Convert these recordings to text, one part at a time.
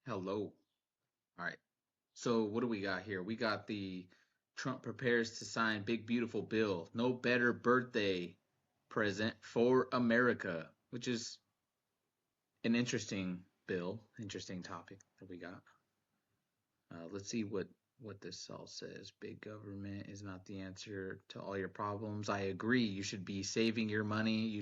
Hello. All right. So what do we got here? We got the Trump prepares to sign big beautiful bill. No better birthday present for America, which is an interesting bill, interesting topic that we got. Let's see what this all says. Big government is not the answer to all your problems. I agree. You should be saving your money.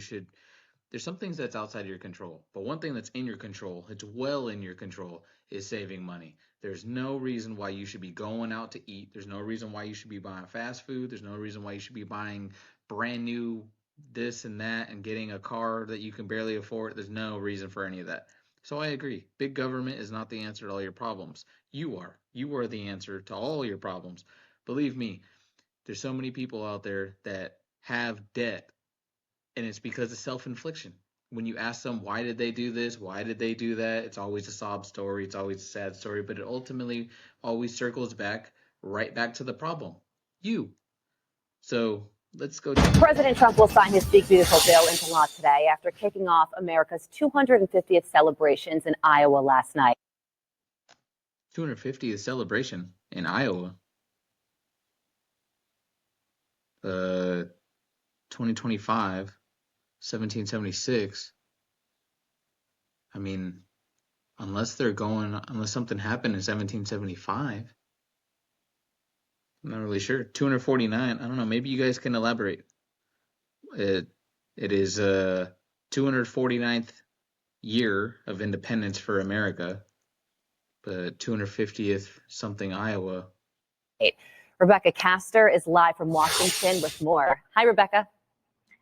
There's some things that's outside of your control, but one thing that's in your control, it's well in your control, is saving money. There's no reason why you should be going out to eat. There's no reason why you should be buying fast food. There's no reason why you should be buying brand new this and that and getting a car that you can barely afford. There's no reason for any of that. So I agree. Big government is not the answer to all your problems. You are. You are the answer to all your problems. Believe me, there's so many people out there that have debt, and it's because of self-infliction. When you ask them why did they do this, why did they do that, it's always a sob story, it's always a sad story, but it ultimately always circles back right back to the problem. You. So let's go check. President Trump will sign his big beautiful bill into law today after kicking off America's 250th celebrations in Iowa last night. 250th celebration in Iowa. 2025, 1776. I mean, unless something happened in 1775. I'm not really sure. 249. I don't know. Maybe you guys can elaborate. It is 249th year of independence for America, but 250th something Iowa. Rebecca Castor is live from Washington with more. Hi, Rebecca.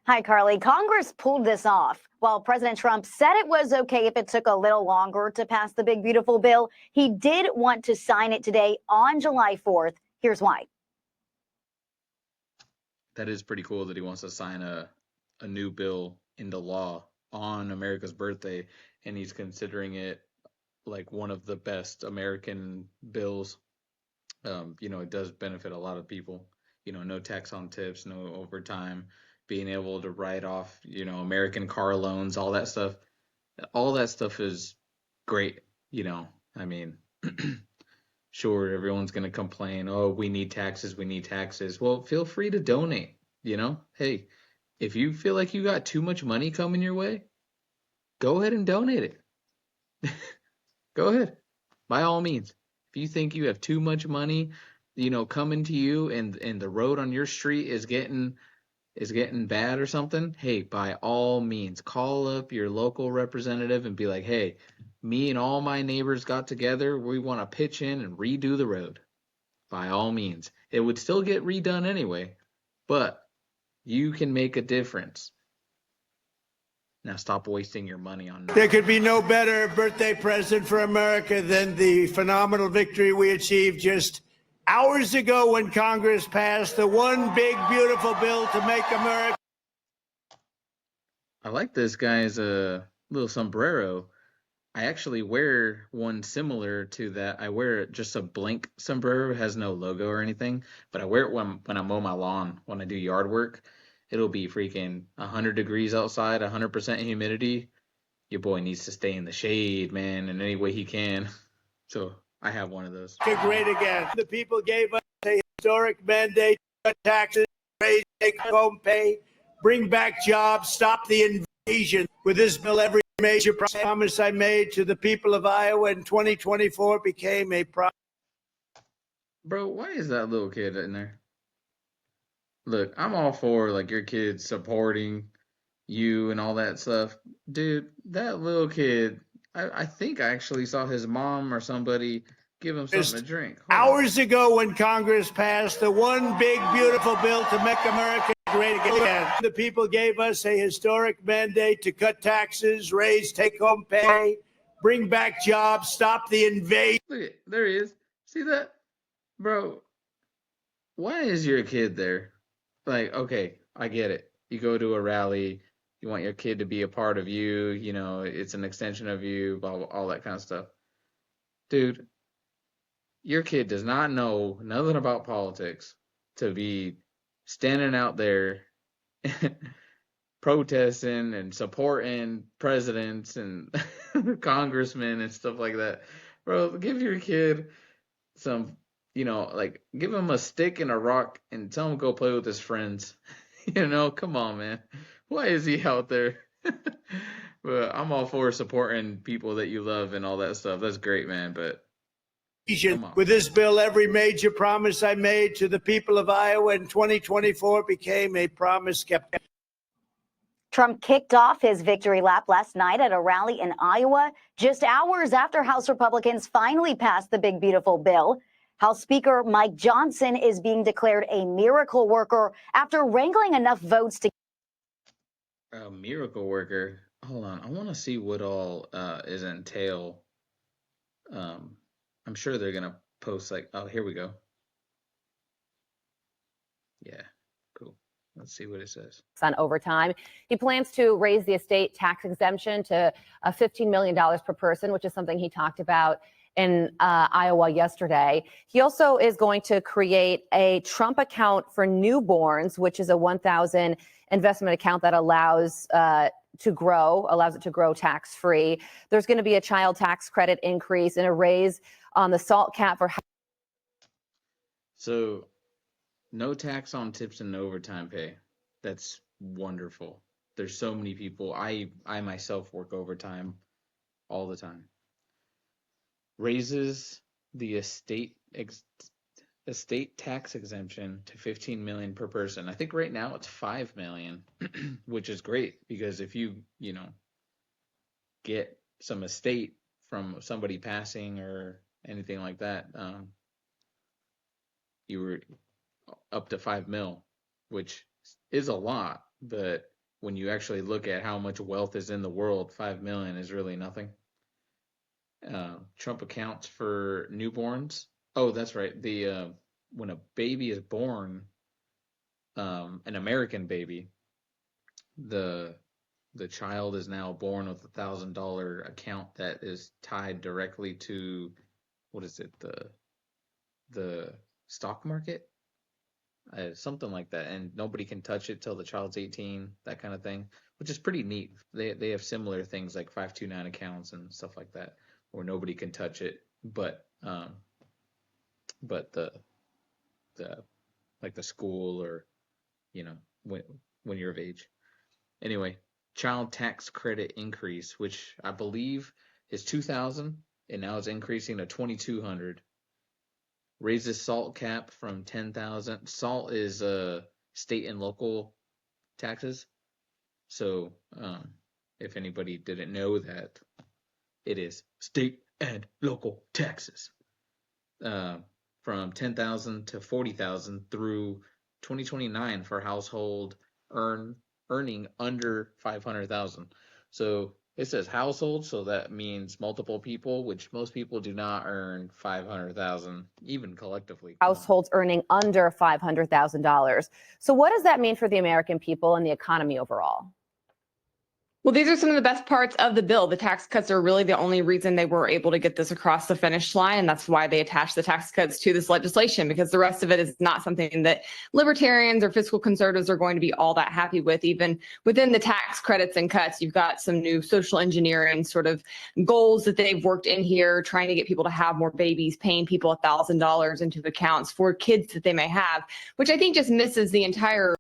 Hi, Carly. Congress pulled this off. While President Trump said it was okay if it took a little longer to pass the big, beautiful bill, he did want to sign it today on July 4th. Here's why. That is pretty cool that he wants to sign a new bill into law on America's birthday, and he's considering it like one of the best American bills. It does benefit a lot of people. No tax on tips, no overtime, being able to write off, American car loans, all that stuff. All that stuff is great. I mean, sure, everyone's going to complain, oh, we need taxes, we need taxes. Well, feel free to donate, Hey, if you feel like you got too much money coming your way, go ahead and donate it. Go ahead. By all means. If you think you have too much money, coming to you and the road on your street is getting bad or something, hey, by all means, call up your local representative and be like, hey, me and all my neighbors got together. We want to pitch in and redo the road. By all means. It would still get redone anyway, but you can make a difference. Now stop wasting your money on There could be no better birthday present for America than the phenomenal victory we achieved just hours ago when Congress passed the one big, beautiful bill to make America. I like this guy's little sombrero. I actually wear one similar to that. I wear just a blank sombrero, it has no logo or anything, but I wear it when I mow my lawn, when I do yard work. It'll be freaking 100 degrees outside, 100% humidity. Your boy needs to stay in the shade, man, in any way he can. So I have one of those. Great again. The people gave us a historic mandate to cut taxes, raise take-home pay, bring back jobs, stop the invasion. With this bill, every major promise I made to the people of Iowa in 2024 became a promise. Bro, why is that little kid in there? Look, I'm all for like your kids supporting you and all that stuff. Dude, that little kid, I think I actually saw his mom or somebody give him something to drink. Hours ago when Congress passed the one big, beautiful bill to make America great again. The people gave us a historic mandate to cut taxes, raise take-home pay, bring back jobs, stop the invasion. Look at, there he is. See that? Bro, why is your kid there? Like, okay, I get it. You go to a rally, you want your kid to be a part of you, it's an extension of you, blah, blah, all that kind of stuff. Dude, your kid does not know nothing about politics to be standing out there protesting and supporting presidents and congressmen and stuff like that. Bro, give your kid some, like give him a stick and a rock and tell him to go play with his friends. Come on, man. Why is he out there? But I'm all for supporting people that you love and all that stuff. That's great, man. But come on. With this bill, every major promise I made to the people of Iowa in 2024 became a promise kept. Trump kicked off his victory lap last night at a rally in Iowa, just hours after House Republicans finally passed the big, beautiful bill. House Speaker Mike Johnson is being declared a miracle worker after wrangling enough votes to. A miracle worker. Hold on. I want to see what all is entail. I'm sure they're gonna post like, oh, here we go. Yeah, cool. Let's see what it says. On overtime. He plans to raise the estate tax exemption to $15 million per person, which is something he talked about in Iowa yesterday. He also is going to create a Trump account for newborns, which is a 1,000 investment account that allows it to grow tax-free. There's going to be a child tax credit increase and a raise on the SALT cap for. So, no tax on tips and overtime pay. That's wonderful. There's so many people. I myself work overtime all the time. Raises the estate tax exemption to 15 million per person. I think right now it's 5 million, which is great because if you get some estate from somebody passing or anything like that, you were up to 5 mil, which is a lot, but when you actually look at how much wealth is in the world, 5 million is really nothing. Trump accounts for newborns. Oh, that's right. The when a baby is born, an American baby, the child is now born with $1,000 account that is tied directly to, what is it, the stock market, something like that, and nobody can touch it till the child's 18, that kind of thing, which is pretty neat. They have similar things like 529 accounts and stuff like that, where nobody can touch it, but the like the school or when you're of age. Anyway, child tax credit increase, which I believe is 2,000, and now it's increasing to 2,200. Raises SALT cap from 10,000. SALT is state and local taxes. So if anybody didn't know that, it is state and local taxes. From 10,000 to 40,000 through 2029 for household earning under 500,000. So it says household, so that means multiple people, which most people do not earn 500,000 even collectively. Households earning under $500,000. So what does that mean for the American people and the economy overall? Well, these are some of the best parts of the bill. The tax cuts are really the only reason they were able to get this across the finish line. And that's why they attached the tax cuts to this legislation, because the rest of it is not something that libertarians or fiscal conservatives are going to be all that happy with. Even within the tax credits and cuts, you've got some new social engineering sort of goals that they've worked in here, trying to get people to have more babies, paying people $1,000 into accounts for kids that they may have, which I think just misses the entire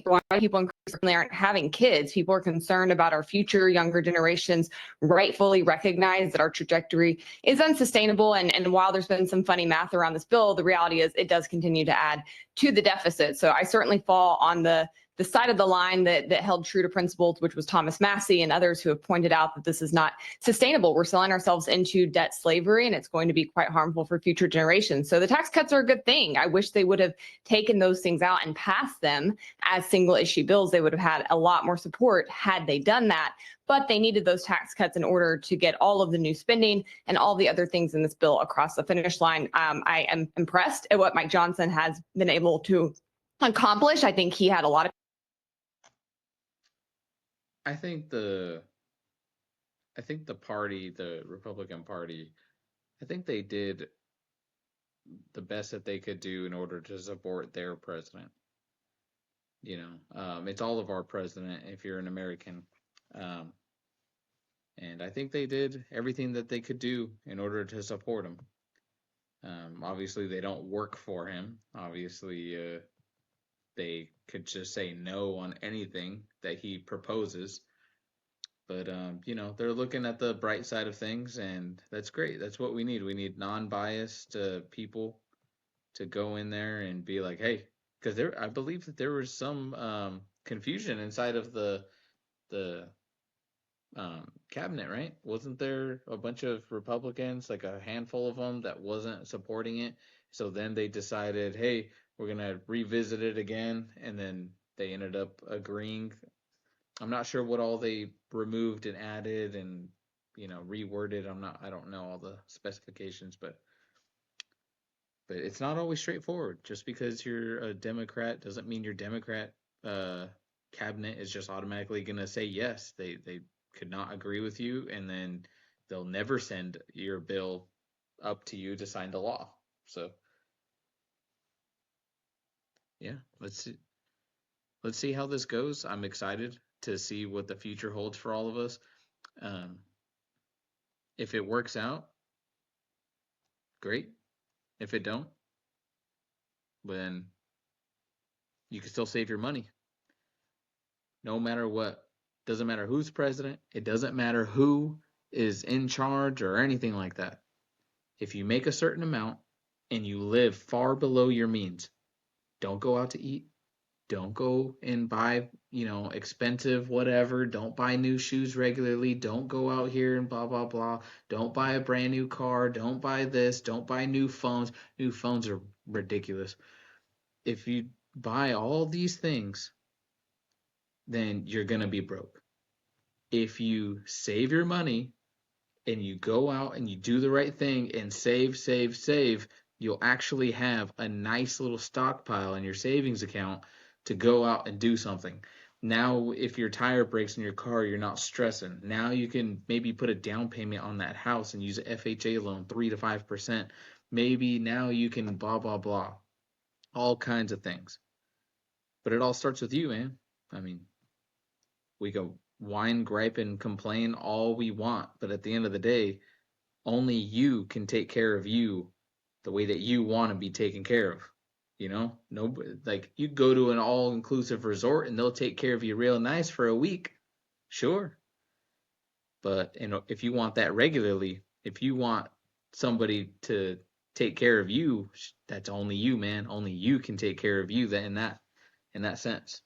why people increasingly aren't having kids. People are concerned about our future. Younger generations rightfully recognize that our trajectory is unsustainable. And while there's been some funny math around this bill, the reality is it does continue to add to the deficit. So I certainly fall on the side of the line that held true to principles, which was Thomas Massey and others who have pointed out that this is not sustainable. We're selling ourselves into debt slavery, and it's going to be quite harmful for future generations. So the tax cuts are a good thing. I wish they would have taken those things out and passed them as single issue bills. They would have had a lot more support had they done that. But they needed those tax cuts in order to get all of the new spending and all the other things in this bill across the finish line. I am impressed at what Mike Johnson has been able to accomplish. I think he had a lot of. I think the party, the Republican Party, I think they did the best that they could do in order to support their president. It's all of our president if you're an American. And I think they did everything that they could do in order to support him. Obviously, they don't work for him. Obviously, they could just say no on anything that he proposes. But they're looking at the bright side of things, and that's great. That's what we need. We need non-biased people to go in there and be like, hey, because I believe that there was some confusion inside of the cabinet, right? Wasn't there a bunch of Republicans, like a handful of them, that wasn't supporting it? So then they decided, hey, we're gonna revisit it again, and then they ended up agreeing. I'm not sure what all they removed and added and reworded. I don't know all the specifications, but it's not always straightforward. Just because you're a Democrat doesn't mean your Democrat uh, cabinet is just automatically going to say yes. They could not agree with you, and then they'll never send your bill up to you to sign the law. So yeah, let's see how this goes. I'm excited to see what the future holds for all of us. Um, if it works out, great. If it don't, then you can still save your money. No matter what. Doesn't matter who's president. It doesn't matter who is in charge or anything like that. If you make a certain amount and you live far below your means, don't go out to eat. Don't go and buy, expensive whatever. Don't buy new shoes regularly. Don't go out here and blah, blah, blah. Don't buy a brand new car. Don't buy this. Don't buy new phones. New phones are ridiculous. If you buy all these things, then you're going to be broke. If you save your money and you go out and you do the right thing and save, you'll actually have a nice little stockpile in your savings account to go out and do something. Now, if your tire breaks in your car, you're not stressing. Now you can maybe put a down payment on that house and use an FHA loan, 3 to 5%. Maybe now you can blah, blah, blah. All kinds of things. But it all starts with you, man. I mean, we go whine, gripe, and complain all we want, but at the end of the day, only you can take care of you the way that you want to be taken care of. Nobody, like, you go to an all-inclusive resort and they'll take care of you real nice for a week, sure. But if you want that regularly, if you want somebody to take care of you, that's only you, man. Only you can take care of you in that sense.